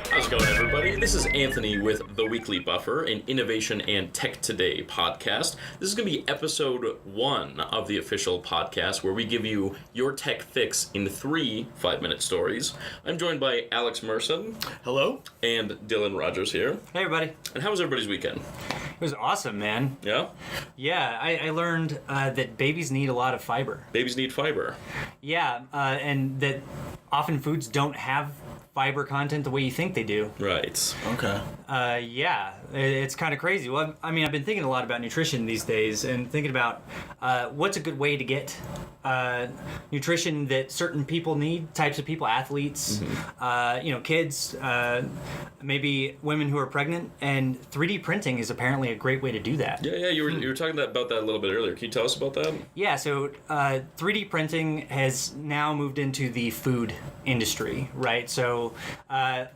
How's it going, everybody? This is Anthony with The Weekly Buffer, an innovation and tech today podcast. This is going to be episode 1 of the official podcast, where we give you your tech fix in 3 5-minute stories. I'm joined by Alex Moersen. Hello. And Dylan Rodgers here. Hey, everybody. And how was everybody's weekend? It was awesome, man. Yeah? Yeah, I learned that babies need a lot of fiber. Babies need fiber. Yeah, and that often foods don't have fiber content the way you think they do. Right. Okay. Yeah, it's kind of crazy. Well, I mean, I've been thinking a lot about nutrition these days and thinking about what's a good way to get nutrition that certain people need, types of people, athletes, kids, maybe women who are pregnant, and 3D printing is apparently a great way to do that. Yeah, you were talking about that a little bit earlier. Can you tell us about that? Yeah, so 3D printing has now moved into the food industry, right? So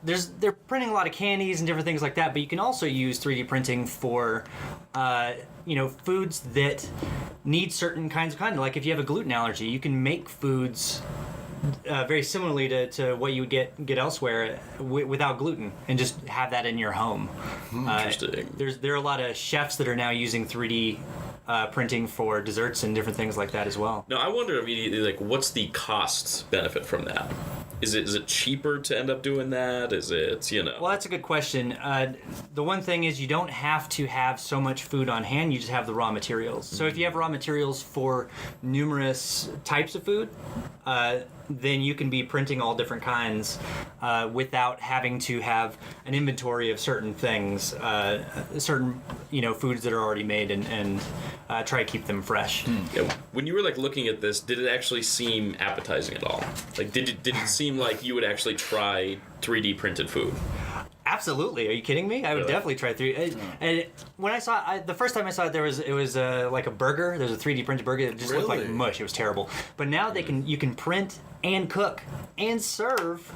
they're printing a lot of candies and different things like that, but you can also use 3D printing for foods that need certain kinds of content. Like if you have a gluten allergy, you can make foods very similarly to what you would get elsewhere without gluten, and just have that in your home. Interesting. There are a lot of chefs that are now using 3D printing for desserts and different things like that as well. Now, I wonder immediately, like, what's the cost benefit from that? Is it cheaper to end up doing that? Is it, Well, that's a good question. The one thing is you don't have to have so much food on hand. You just have the raw materials. So if you have raw materials for numerous types of food, then you can be printing all different kinds without having to have an inventory of certain things, certain foods that are already made, and try to keep them fresh. Yeah, when you were looking at this, did it actually seem appetizing at all? Did it seem like you would actually try 3D printed food? Absolutely. Are you kidding me? I would definitely try 3D. And when I saw it, the first time I saw it, it was like a burger. There was a 3D printed burger that just looked like mush. It was terrible. But now you can print and cook and serve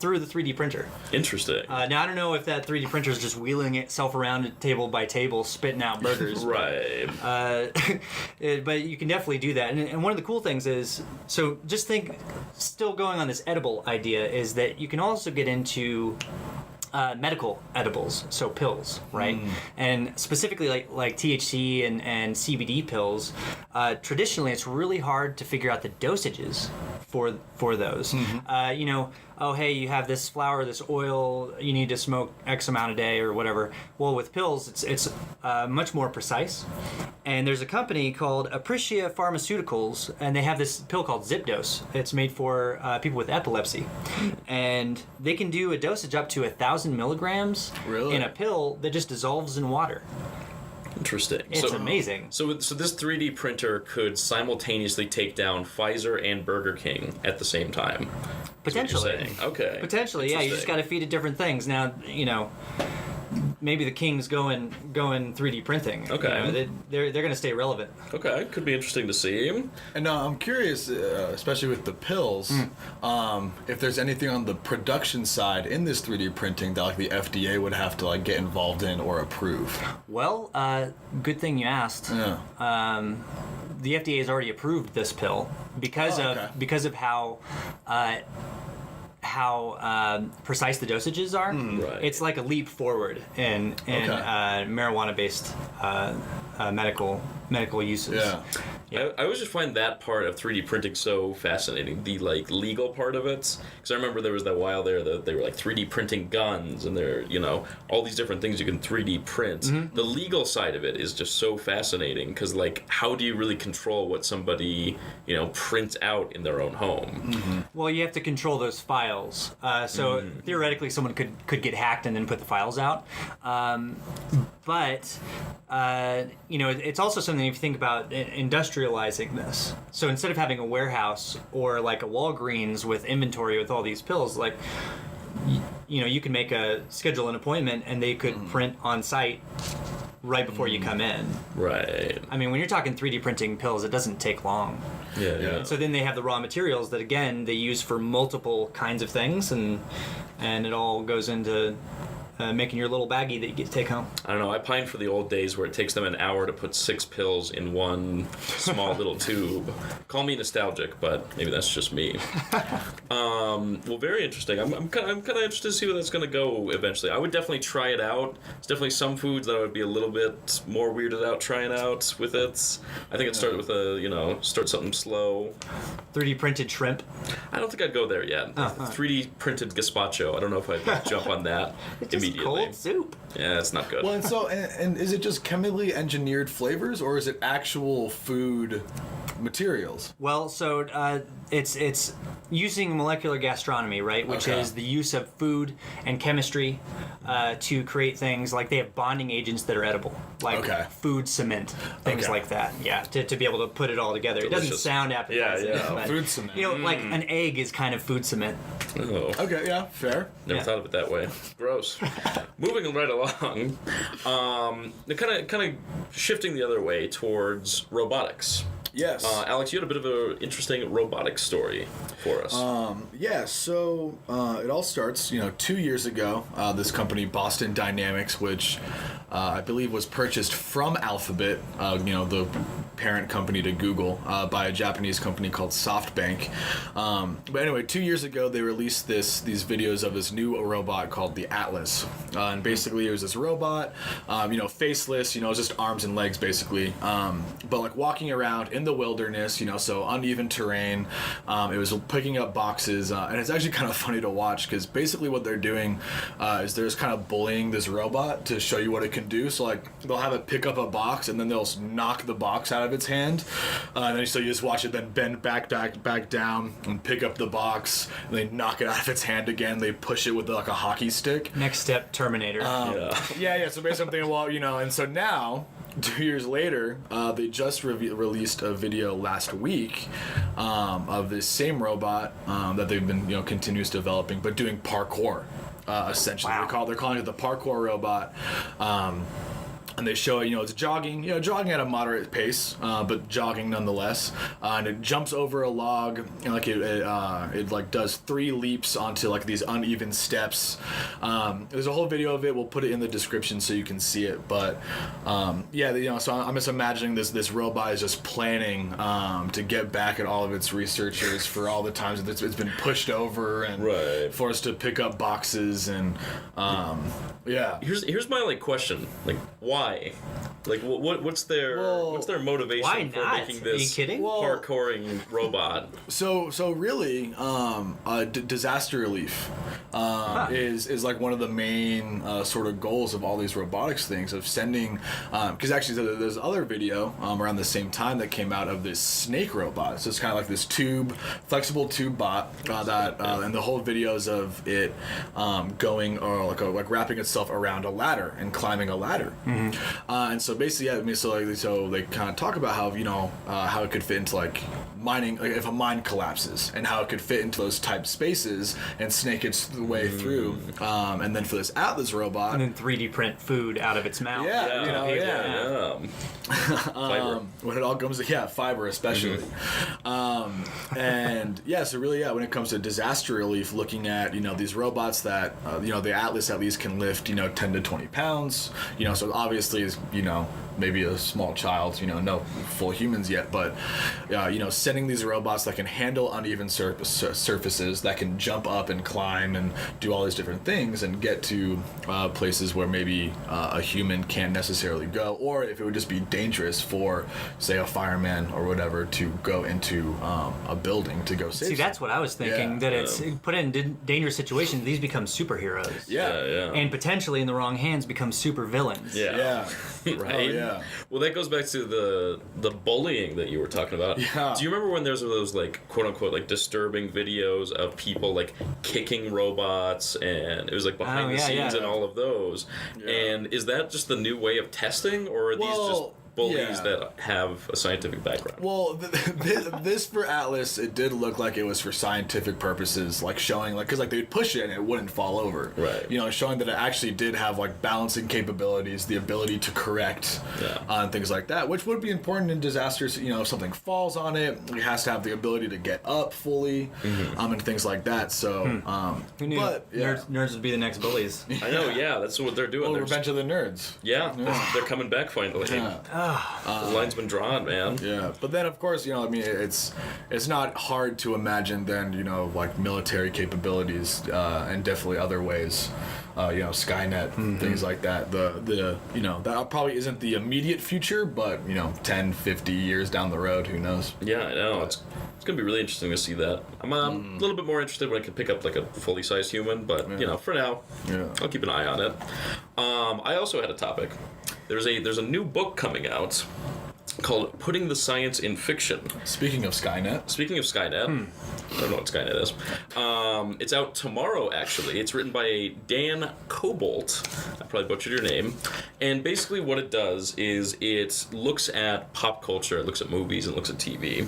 through the 3D printer. Interesting. Now, I don't know if that 3D printer is just wheeling itself around table by table, spitting out burgers. Right. But you can definitely do that. And one of the cool things is, so just think, still going on this edible idea, is that you can also get into medical edibles, so pills, right? And specifically like THC and CBD pills, traditionally it's really hard to figure out the dosages for those. Hey, you have this flower, this oil, you need to smoke X amount a day or whatever. Well, with pills, it's much more precise. And there's a company called Apricia Pharmaceuticals, and they have this pill called ZipDose. It's made for people with epilepsy. And they can do a dosage up to 1,000 milligrams in a pill that just dissolves in water. Interesting. It's amazing. So this 3D printer could simultaneously take down Pfizer and Burger King at the same time. Potentially. Okay. Potentially, yeah. You just got to feed it different things. Now, maybe the King's going 3D printing. Okay. They're going to stay relevant. Okay. Could be interesting to see. And I'm curious, especially with the pills, if there's anything on the production side in this 3D printing that the FDA would have to get involved in or approve. Well, good thing you asked. Yeah. The FDA has already approved this pill because of how precise the dosages are. Right. It's like a leap forward in marijuana-based medical uses. Yeah. I always just find that part of 3D printing so fascinating, the legal part of it. Because I remember there was that while there that they were 3D printing guns, and they're all these different things you can 3D print. The legal side of it is just so fascinating, because how do you really control what somebody prints out in their own home? Well, you have to control those files. So theoretically, someone could get hacked and then put the files out. But it's also something if you think about industrializing this. So instead of having a warehouse or a Walgreens with inventory with all these pills, you can schedule an appointment and they could print on site right before you come in. Right. I mean, when you're talking 3D printing pills, it doesn't take long. Yeah. So then they have the raw materials that, again, they use for multiple kinds of things, and it all goes into making your little baggie that you get to take home. I don't know. I pine for the old days where it takes them an hour to put 6 pills in one small little tube. Call me nostalgic, but maybe that's just me. Well, very interesting. I'm kind of interested to see where that's going to go eventually. I would definitely try it out. There's definitely some foods that I would be a little bit more weirded out trying out with it. I think I'd start with start something slow. 3D printed shrimp. I don't think I'd go there yet. 3D printed gazpacho. I don't know if I'd jump on that It's immediately. cold soup. Yeah, it's not good. Well, and is it just chemically engineered flavors, or is it actual food materials? Well, so it's using molecular gastronomy, right? Which Okay. is the use of food and chemistry to create things like they have bonding agents that are edible, like Okay. food cement, things Okay. like that. Yeah, to be able to put it all together. It doesn't Delicious. sound appetizing. Yeah, yeah. but, Food cement. You know, like an egg is kind of food cement. Oh. Okay, yeah, fair. Never Yeah. thought of it that way. Gross. Moving right along, kind of shifting the other way towards robotics. Yes. Alex, you had a bit of an interesting robotics story for us. Yeah, so it all starts, 2 years ago. This company, Boston Dynamics, which I believe was purchased from Alphabet, the parent company to Google, by a Japanese company called SoftBank. But anyway, 2 years ago, they released these videos of this new robot called the Atlas. And basically, it was this robot, faceless, it was just arms and legs, basically. But like walking around in the wilderness, so uneven terrain. It was picking up boxes, and it's actually kind of funny to watch because basically what they're doing is they're just kind of bullying this robot to show you what it can do. So like they'll have it pick up a box and then they'll knock the box out of its hand, and then so you just watch it then bend back down and pick up the box, and they knock it out of its hand again. They push it with like a hockey stick. Next step, Terminator. Yeah. So basically, I'm thinking, well, and so now, 2 years later, they just released a video last week of this same robot that they've been, continuous developing, but doing parkour. Essentially, Wow. they're calling it the parkour robot. And they show it, it's jogging at a moderate pace, but jogging nonetheless. And it jumps over a log, and like it like does 3 leaps onto like these uneven steps. There's a whole video of it. We'll put it in the description so you can see it. But so I'm just imagining this robot is just planning to get back at all of its researchers for all the times that it's been pushed over and forced to pick up boxes and yeah. Here's my question. Like, why? Like, what's their motivation Why for not? making Are you this kidding? parkouring robot? So really, disaster relief is like one of the main sort of goals of all these robotics things, of sending, because actually there's other video around the same time that came out of this snake robot. So it's kind of like this flexible tube bot and the whole videos of it going or like wrapping itself around a ladder and climbing a ladder. Mm-hmm. And so basically, so they kind of talk about how it could fit into like mining, like if a mine collapses, and how it could fit into those type spaces and snake its way through. And then for this Atlas robot, And then 3D print food out of its mouth. Yeah. Fiber. when it all comes to fiber especially. And so really when it comes to disaster relief, looking at these robots that the Atlas at least can lift 10 to 20 pounds, so obviously is maybe a small child, no full humans yet, but sending these robots that can handle uneven surfaces, that can jump up and climb and do all these different things and get to places where maybe a human can't necessarily go, or if it would just be dangerous for, say, a fireman or whatever to go into a building to go save. See, that's what I was thinking. Yeah. That it's put in dangerous situations. These become superheroes. Yeah. And potentially in the wrong hands become super villains. Yeah. Right? Oh, yeah. Well, that goes back to the bullying that you were talking about. Yeah. Do you remember when there's those like quote unquote like disturbing videos of people like kicking robots, and it was like behind the scenes and all of those? Yeah. And is that just the new way of testing, or are these just bullies Yeah. that have a scientific background. Well, this for Atlas, it did look like it was for scientific purposes, like showing, like, because like they'd push it and it wouldn't fall over. Right. You know, showing that it actually did have like balancing capabilities, the ability to correct, and things like that, which would be important in disasters. You know, if something falls on it, it has to have the ability to get up fully, and things like that. So, Who knew? but yeah. Nerds would be the next bullies. I know, yeah, that's what they're doing. Oh, They're Revenge of the Nerds. they're coming back finally. Yeah. The line's been drawn, man. Yeah, but then of course, you know, I mean, it's not hard to imagine then, you know, like military capabilities, and definitely other ways, you know, Skynet, things like that. The you know, that probably isn't the immediate future, but you know, 10, 50 years down the road, who knows? Yeah, I know. It's gonna be really interesting to see that. I'm a little bit more interested when I can pick up like a fully sized human, but you know, for now, I'll keep an eye on it. I also had a topic. There's a new book coming out called "Putting the Science in Fiction." Speaking of Skynet. Speaking of Skynet, I don't know what Skynet is. It's out tomorrow, actually. It's written by Dan Cobalt. I probably butchered your name. And basically what it does is it looks at pop culture, it looks at movies, and looks at TV.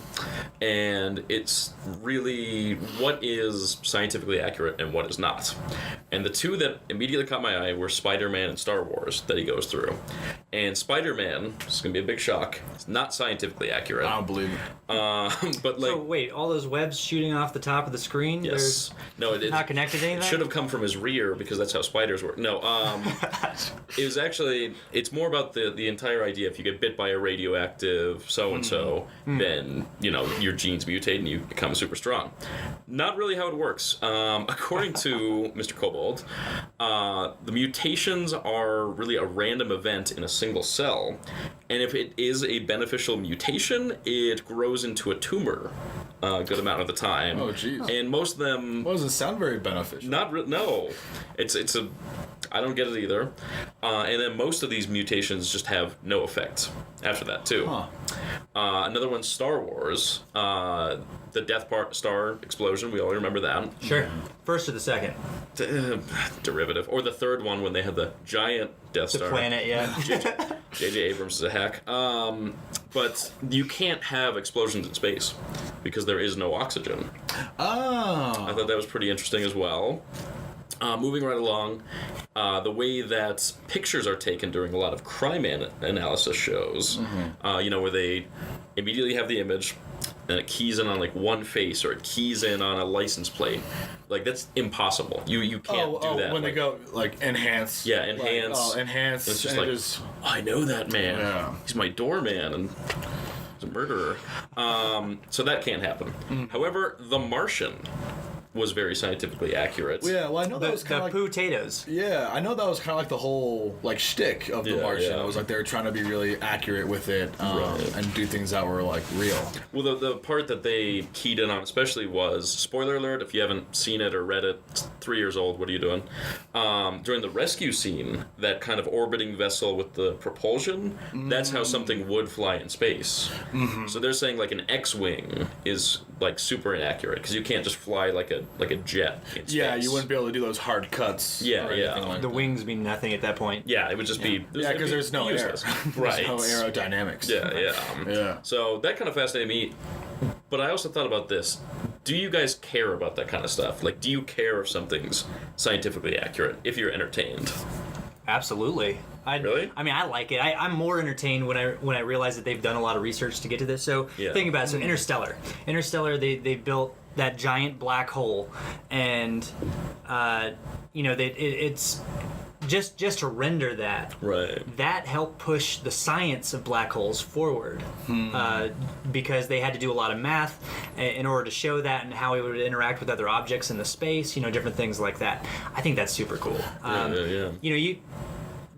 And it's really what is scientifically accurate and what is not. And the two that immediately caught my eye were Spider-Man and Star Wars that he goes through. And Spider-Man, this is going to be a big shock, it's not scientifically accurate. I don't believe it. But like... So wait, all those webs shooting off the top of the screen? Yes. No, it not connected to anything? should have come from his rear because that's how spiders work. No, it was actually, it's more about the entire idea. If you get bit by a radioactive so-and-so, then, you know, your genes mutate and you become super strong. Not really how it works. According to Mr. Cobalt, the mutations are really a random event in a single cell. And if it is a beneficial mutation, it grows into a tumor a good amount of the time. Oh, jeez. And most of them... Well, doesn't sound very beneficial. No. It's a... I don't get it either. And then most of these mutations just have no effect after that, too. Huh. Another one's Star Wars. The Death Star explosion, we all remember that. Sure. First or the second? Derivative. Or the third one when they had the giant Death The Star. planet, yeah. J.J. Abrams is a hack. But you can't have explosions in space because there is no oxygen. Oh. I thought that was pretty interesting as well. Moving right along, the way that pictures are taken during a lot of crime analysis shows, you know, where they immediately have the image and it keys in on like one face or it keys in on a license plate. Like, that's impossible. You can't do that. When they go like enhance. Yeah, enhance. Like, enhance. It's just and like, I know that man. Yeah. He's my doorman and he's a murderer. So that can't happen. However, The Martian was very scientifically accurate. Yeah, well, I know that was kind of like... potatoes. Yeah, I know that was kind of like the whole like shtick of The Martian. yeah. It was like they were trying to be really accurate with it, and do things that were like real. Well, the part that they keyed in on especially was, spoiler alert, if you haven't seen it or read it, it's 3 years old, what are you doing? During the rescue scene, that kind of orbiting vessel with the propulsion, that's how something would fly in space. So they're saying like an X-Wing is like super inaccurate because you can't just fly like a jet in space. Yeah, you wouldn't be able to do those hard cuts. Yeah, or anything like The that. wings mean nothing at that point. Yeah, it would just be... Yeah, because there's no air. useless. Right. There's no aerodynamics. Yeah. Yeah. So that kind of fascinated me. But I also thought about this. Do you guys care about that kind of stuff? Like, do you care if something's scientifically accurate, if you're entertained? Absolutely. Really? I mean, I like it. I'm more entertained when I realize that they've done a lot of research to get to this. So think about it. So Interstellar, they built that giant black hole, and you know, it's just to render that. Right. That helped push the science of black holes forward, because they had to do a lot of math in order to show that and how it would interact with other objects in the space. You know, different things like that. I think that's super cool. Yeah. You know,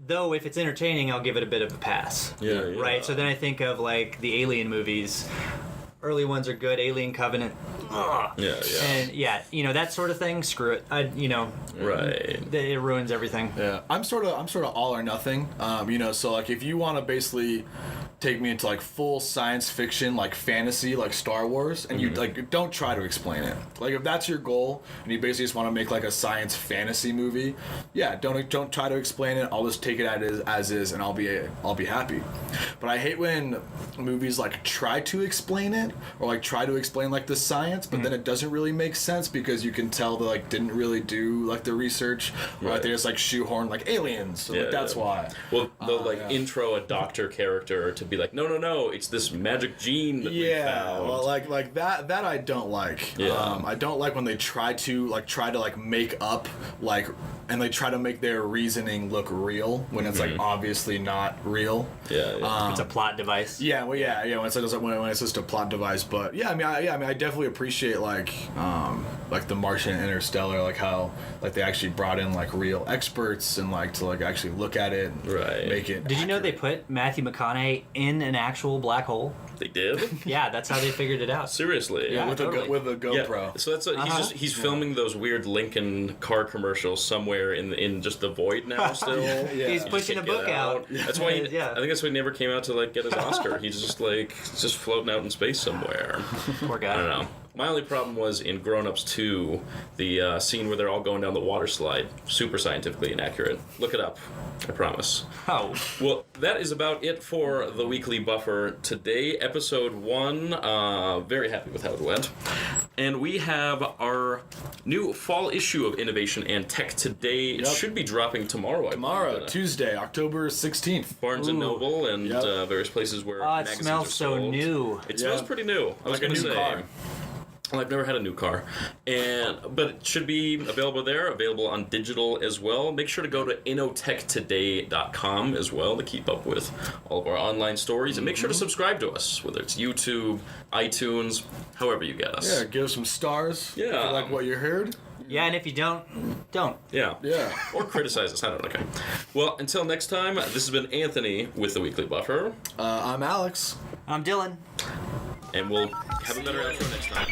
though if it's entertaining, I'll give it a bit of a pass. Yeah. Right. So then I think of like the Alien movies. Early ones are good. Alien Covenant. Ugh. Yeah. And you know, that sort of thing. Screw it. Right. It ruins everything. Yeah, I'm sort of all or nothing. You know, so like if you want to basically take me into like full science fiction, like fantasy, like Star Wars, and you like don't try to explain it. Like if that's your goal and you basically just want to make like a science fantasy movie, yeah, don't try to explain it. I'll just take it as is, and I'll be happy. But I hate when movies like try to explain it or like try to explain like the science, but then it doesn't really make sense because you can tell they like didn't really do like the research, or like they just like shoehorn like aliens. So like, that's why. Well, they'll intro a doctor character to be like, no, it's this magic gene that we found. Well, like that I don't like. Yeah. I don't like when they try to make up like, and they try to make their reasoning look real when it's like obviously not real. Yeah. It's a plot device. Yeah, well, yeah. When it's just a plot device, but yeah, I definitely appreciate like the Martian and Interstellar, like how like they actually brought in like real experts and like to like actually look at it, and make it. Did you know they put Matthew McConaughey in an actual black hole? They did? Yeah, that's how they figured it out. Seriously? Yeah, with totally. a GoPro. Yeah. So that's he's filming those weird Lincoln car commercials somewhere in just the void now. Still, He's pushing a book out. That's why. I think that's why he never came out to like get his Oscar. He's just floating out in space somewhere. Poor guy. I don't know. My only problem was in Grown Ups 2, the scene where they're all going down the water slide. Super scientifically inaccurate. Look it up. I promise. Oh. Well, that is about it for the Weekly Buffer today. Episode 1. Very happy with how it went. And we have our new fall issue of Innovation and Tech Today. It should be dropping tomorrow. Tuesday, October 16th. Barnes & Noble and various places where it magazines smells are so sold. new. It smells pretty new. I was Like a going to new say. car. Well, I've never had a new car, but it should be available there, available on digital as well. Make sure to go to innotechtoday.com as well to keep up with all of our online stories, and make sure to subscribe to us, whether it's YouTube, iTunes, however you get us. Yeah, give us some stars. Yeah. If you like what you heard. Yeah, and if you don't. Yeah. Yeah. Or criticize us. I don't know. Okay. Well, until next time, this has been Anthony with the Weekly Buffer. I'm Alex. I'm Dylan. And we'll have a better outro next time.